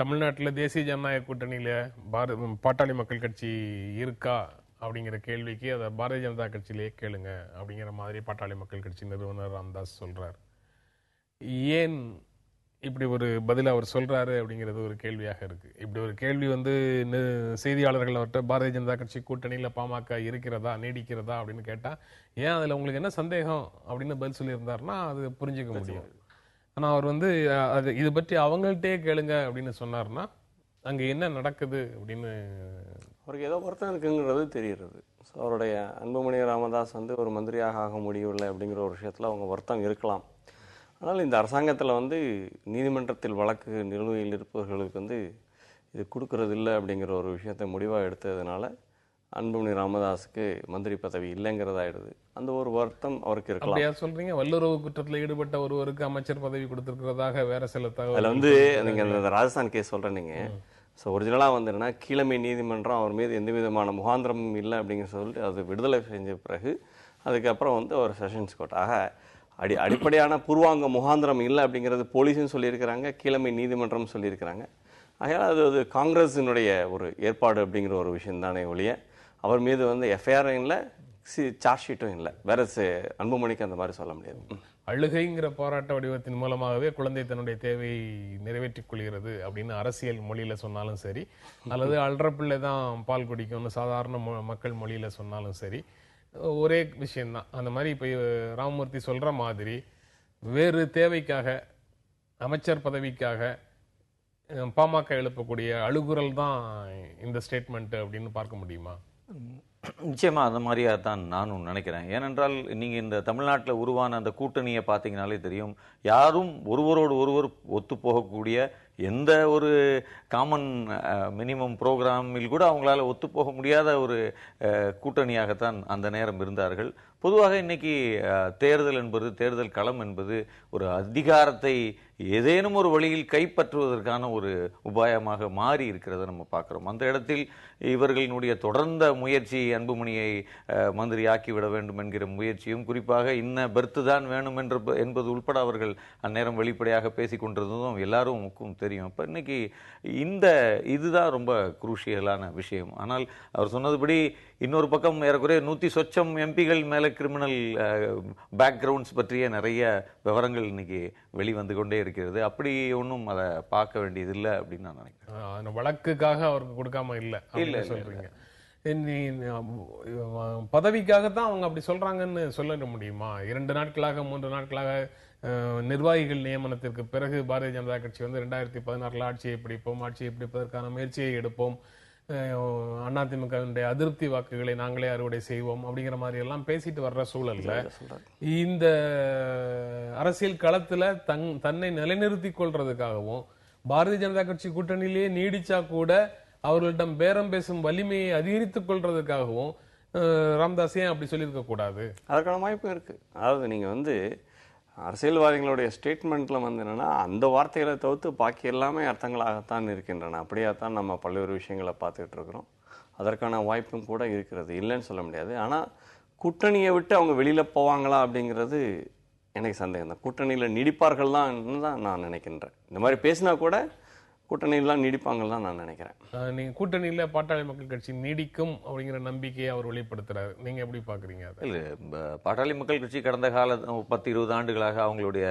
தமிழ்நாட்டில் தேசிய ஜனநாயக கூட்டணியில பாட்டாளி மக்கள் கட்சி இருக்கா அப்படிங்கிற கேள்விக்கு அதை பாரதிய ஜனதா கட்சியிலேயே கேளுங்க அப்படிங்கிற மாதிரி பாட்டாளி மக்கள் கட்சி நிறுவனர் ராமதாஸ் சொல்றார். ஏன் இப்படி ஒரு பதில் அவர் சொல்றாரு அப்படிங்கிறது ஒரு கேள்வியாக இருக்கு. இப்படி ஒரு கேள்வி செய்தியாளர்கள் அவர்கிட்ட பாரதிய ஜனதா கட்சி கூட்டணியில பாமக இருக்கிறதா நீடிக்கிறதா அப்படின்னு கேட்டா, ஏன் அதுல உங்களுக்கு என்ன சந்தேகம் அப்படின்னு பதில் சொல்லியிருந்தாருன்னா அது புரிஞ்சுக்க முடியும். ஆனா அவர் அது இது பற்றி அவங்கள்ட்டே கேளுங்க அப்படின்னு சொன்னார்னா அங்க என்ன நடக்குது அப்படின்னு அவருக்கு ஏதோ வருத்தம் இருக்குங்கிறது தெரிகிறது. ஸோ அவருடைய அன்புமணி ராமதாஸ் ஒரு மந்திரியாக ஆக முடியவில்லை அப்படிங்கிற ஒரு விஷயத்தில் அவங்க வருத்தம் இருக்கலாம். ஆனால் இந்த அரசாங்கத்தில் நீதிமன்றத்தில் வழக்கு நிலுவையில் இருப்பவர்களுக்கு இது கொடுக்கறது இல்லை அப்படிங்கிற ஒரு விஷயத்தை முடிவாக எடுத்ததுனால அன்புமணி ராமதாஸுக்கு மந்திரி பதவி இல்லைங்கிறதாயிடுது. அந்த ஒரு வருத்தம் அவருக்கு இருக்கலாம். சொல்றீங்க வல்லுறவு குற்றத்தில் ஈடுபட்ட ஒருவருக்கு அமைச்சர் பதவி கொடுத்திருக்கிறதாக வேற சில தகவல் நீங்க அந்த ராஜஸ்தான் கேஸ் சொல்றீங்க. ஸோ ஒரிஜினலாக கீழமை நீதிமன்றம் அவர் மீது எந்த விதமான முகாந்திரமும் இல்லை அப்படிங்கிற சொல்லிட்டு அது விடுதலை செஞ்ச பிறகு அதுக்கப்புறம் ஒரு செஷன்ஸ் கோர்ட் அடிப்படையான பூர்வாங்க முகாந்திரம் இல்லை அப்படிங்கிறது போலீஸும் சொல்லியிருக்கிறாங்க, கீழமை நீதிமன்றம் சொல்லியிருக்கிறாங்க. ஆகையால் அது காங்கிரஸினுடைய ஒரு ஏற்பாடு அப்படிங்கிற ஒரு விஷயம் தானே ஒழிய அவர் மீது எஃப்ஐஆரும் இல்லை, சார்ஜ் ஷீட்டும் இல்லை. வேற அன்புமணிக்கு அந்த மாதிரி சொல்ல முடியாது. அழுகைங்கிற போராட்ட வடிவத்தின் மூலமாகவே குழந்தை தன்னுடைய தேவையை நிறைவேற்றிக் கொள்கிறது அப்படின்னு அரசியல் மொழியில சொன்னாலும் சரி, அல்லது அல்ற பிள்ளை தான் பால் குடிக்கும்னு சாதாரண மக்கள் மொழியில சொன்னாலும் சரி, ஒரே விஷயம்தான். அந்த மாதிரி இப்ப ராமமூர்த்தி சொல்ற மாதிரி வேறு தேவைக்காக அமைச்சர் பதவிக்காக பாமக எழுப்பக்கூடிய அழுகுரல் தான் இந்த ஸ்டேட்மெண்ட் அப்படின்னு பார்க்க முடியுமா? நிச்சயமா அந்த மாதிரியா தான் நானும் நினைக்கிறேன். ஏனென்றால் நீங்க இந்த தமிழ்நாட்டில் உருவான அந்த கூட்டணியை பார்த்தீங்கன்னாலே தெரியும், யாரும் ஒருவரோடு ஒருவர் ஒத்து போகக்கூடிய எந்த ஒரு காமன் மினிமம் ப்ரோக்ராமில் கூட அவங்களால ஒத்து போக முடியாத ஒரு கூட்டணியாகத்தான் அந்த நேரம் இருந்தார்கள். பொதுவாக இன்னைக்கு தேர்தல் என்பது, தேர்தல் களம் என்பது ஒரு அதிகாரத்தை ஏதேனும் ஒரு வழியில் கைப்பற்றுவதற்கான ஒரு உபாயமாக மாறி இருக்கிறத நம்ம பார்க்கிறோம். அந்த இடத்தில் இவர்களினுடைய தொடர்ந்த முயற்சி அன்புமணியை மந்திரி ஆக்கிவிட வேண்டும் என்கிற முயற்சியும், குறிப்பாக இன்ன பெர்த்து தான் வேணும் என்பது உட்பட அவர்கள் அந்நேரம் வெளிப்படையாக பேசிக் கொண்டிருந்ததும் எல்லாருக்கும் தெரியும். அப்ப இன்னைக்கு இதுதான் ரொம்ப குரூஷியலான விஷயம். ஆனால் அவர் சொன்னதுபடி இன்னொரு பக்கம் ஏறக்குறைய 100 சொச்சம் எம்பிகள் மேல கிரிமினல் பேக்ரவுண்ட்ஸ் பற்றிய நிறைய விவரங்கள் இன்னைக்கு வெளிவந்து கொண்டே இருக்கிறது. அப்படி ஒன்றும் அதை பார்க்க வேண்டியது இல்லை அப்படின்னு நான் நினைக்கிறேன். வழக்குக்காக அவருக்கு கொடுக்காம இல்லை இல்ல சொல்றீங்க. பதவிக்காகத்தான் அவங்க அப்படி சொல்றாங்கன்னு சொல்ல முடியுமா? 2 நாட்களாக 3 நாட்களாக நிர்வாகிகள் நியமனத்திற்கு பிறகு பாரதிய ஜனதா கட்சி 2016 ஆட்சியை பிடிப்போம், ஆட்சியை பிடிப்பதற்கான முயற்சியை எடுப்போம், அதிமுகவினுடைய அதிருப்தி வாக்குகளை நாங்களே அறுவடை செய்வோம் அப்படிங்கிற மாதிரி எல்லாம் பேசிட்டு வர்ற சூழல்ல இந்த அரசியல் களத்துல தன்னை நிலைநிறுத்திக் கொள்றதுக்காகவும் பாரதிய ஜனதா கட்சி கூட்டணியிலேயே நீடிச்சா கூட அவர்களிடம் பேரம் பேசும் வலிமையை அதிகரித்துக் கொள்றதுக்காகவும் ராமதாஸ் ஏன் அப்படி சொல்லியிருக்க கூடாது? அதற்கான வாய்ப்பு இருக்கு. அதாவது நீங்க அரசியல்வாதிகளுடைய ஸ்டேட்மெண்ட்ல என்னன்னா அந்த வார்த்தைகளை தவிர்த்து பாக்கி எல்லாமே அர்த்தங்களாகத்தான் இருக்கின்றன. அப்படியாத்தான் நம்ம பல்வேறு விஷயங்களை பார்த்துட்டு இருக்கிறோம். அதற்கான வாய்ப்பும் கூட இருக்கிறது, இல்லைன்னு சொல்ல முடியாது. ஆனா கூட்டணியை விட்டு அவங்க வெளியில போவாங்களா அப்படிங்கிறது எனக்கு சந்தேகம் தான். கூட்டணியில நீடிப்பார்கள் தான் நான் நினைக்கின்றேன். இந்த மாதிரி பேசினா கூட கூட்டணியெல்லாம் நீடிப்பாங்கன்னு தான் நான் நினைக்கிறேன். நீங்க கூட்டணியில பாட்டாளி மக்கள் கட்சி நீடிக்கும் அப்படிங்கிற நம்பிக்கையை அவர் வெளிப்படுத்துறாரு. நீங்க எப்படி பாக்குறீங்க? இல்ல, பாட்டாளி மக்கள் கட்சி கடந்த கால 10-20 ஆண்டுகளாக அவங்களுடைய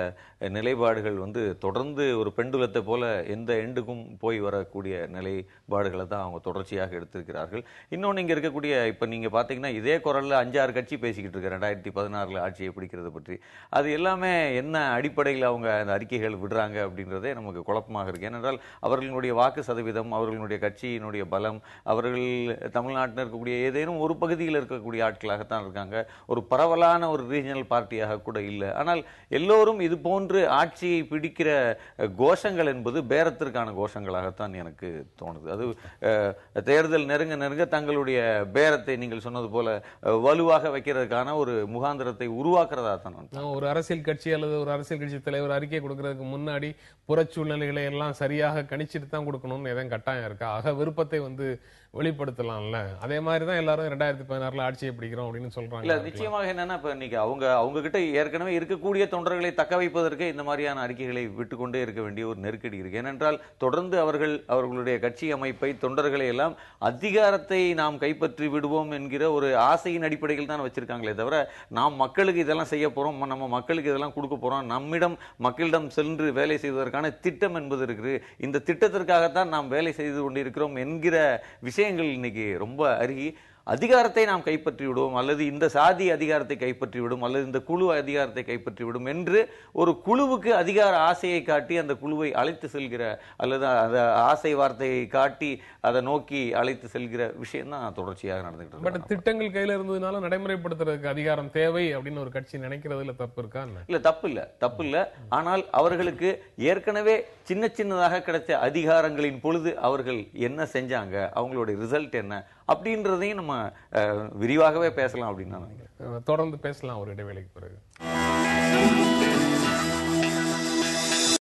நிலைப்பாடுகள் தொடர்ந்து ஒரு பெண்டுலத்தை போல எந்த எண்டுக்கும் போய் வரக்கூடிய நிலைப்பாடுகளை தான் அவங்க தொடர்ச்சியாக எடுத்திருக்கிறார்கள். இன்னொன்று இங்க இருக்கக்கூடிய இப்ப நீங்க பாத்தீங்கன்னா இதே குரல்ல 5-6 கட்சி பேசிக்கிட்டு இருக்கு 2016 ஆட்சியை பிடிக்கிறது பற்றி. அது எல்லாமே என்ன அடிப்படையில் அவங்க அந்த அறிக்கைகள் விடுறாங்க அப்படின்றதே நமக்கு குழப்பமாக இருக்கு. ஏனென்றால் அவர்களுடைய வாக்கு சதவீதம், அவர்களுடைய கட்சியினுடைய பலம், அவர்கள் தமிழ்நாட்டில் இருக்கக்கூடிய ஏதேனும் ஒரு பகுதியில் இருக்கக்கூடிய ஆட்களாகத்தான் இருக்காங்க. ஒரு பரவலான ஒரு ரீஜனல் பார்ட்டியாக கூட இல்லை. ஆனால் எல்லோரும் இது போன்று ஆட்சியை பிடிக்கிற கோஷங்கள் என்பது பேரத்திற்கான கோஷங்களாகத்தான் எனக்கு தோணுது. அது தேர்தல் நெருங்க நெருங்க தங்களுடைய பேரத்தை நீங்கள் சொன்னது போல வலுவாக வைக்கிறதுக்கான ஒரு முகாந்திரத்தை உருவாக்குறதா தான். ஒரு அரசியல் கட்சி அல்லது ஒரு அரசியல் கட்சி தலைவர் அறிக்கை கொடுக்கறதுக்கு முன்னாடி புறச்சூழ்நிலைகளை எல்லாம் சரியாக கணிச்சிட்டு தான் கொடுக்கணும்னு எதுவும் கட்டாயம் இருக்கா? விருப்பத்தை வெளிப்படுத்தலாம்ல. அதே மாதிரி தான் எல்லாரும் 2016 ஆட்சியை பிடிக்கிறோம் அப்படின்னு இல்ல சொல்றாங்க. நிச்சயமாக என்னன்னா இப்ப இன்னைக்கு அவங்க கிட்ட ஏற்கனவே இருக்கக்கூடிய தொண்டர்களை தக்க வைப்பதற்கு இந்த மாதிரியான அறிக்கைகளை விட்டுக்கொண்டே இருக்க வேண்டிய ஒரு நெருக்கடி இருக்கு. ஏனென்றால் தொடர்ந்து அவர்களுடைய கட்சி அமைப்பை தொண்டர்களை எல்லாம் அதிகாரத்தை நாம் கைப்பற்றி விடுவோம் என்கிற ஒரு ஆசையின் அடிப்படையில் தான் வச்சிருக்காங்களே தவிர நாம் மக்களுக்கு இதெல்லாம் செய்ய போறோம், நம்ம மக்களுக்கு இதெல்லாம் கொடுக்க போறோம், மக்களிடம் சென்று வேலை செய்வதற்கான திட்டம் என்பது இருக்குது, இந்த திட்டத்திற்காகத்தான் நாம் வேலை செய்து கொண்டிருக்கிறோம் என்கிற விஷயங்கள் இன்னைக்கு ரொம்ப அருகி அதிகாரத்தை நாம் கைப்பற்றி விடுவோம், அல்லது இந்த சாதி அதிகாரத்தை கைப்பற்றி விடும், அல்லது இந்த குழு அதிகாரத்தை கைப்பற்றி விடும் என்று ஒரு குழுவுக்கு அதிகார ஆசையை காட்டி அந்த குழுவை அழைத்து செல்கிற, அல்லது அந்த ஆசை வார்த்தையை காட்டி அதை நோக்கி அழைத்து செல்கிற விஷயம் தான் தொடர்ச்சியாக நடந்துகிட்டு இருக்கு. பட் திட்டங்கள் கையில இருந்ததுனால நடைமுறைப்படுத்துறதுக்கு அதிகாரம் தேவை அப்படின்னு ஒரு கட்சி நினைக்கிறதுல தப்பு இருக்கா? இல்ல தப்பு இல்ல. ஆனால் அவர்களுக்கு ஏற்கனவே சின்னதாக கிடைச்ச அதிகாரங்களின் பொழுது அவர்கள் என்ன செஞ்சாங்க, அவங்களுடைய ரிசல்ட் என்ன அப்படின்றதையும் நம்ம விரிவாகவே பேசலாம் அப்படின்னு நான் நினைக்கிறேன். தொடர்ந்து பேசலாம் ஒரு இடைவேளைக்கு பிறகு.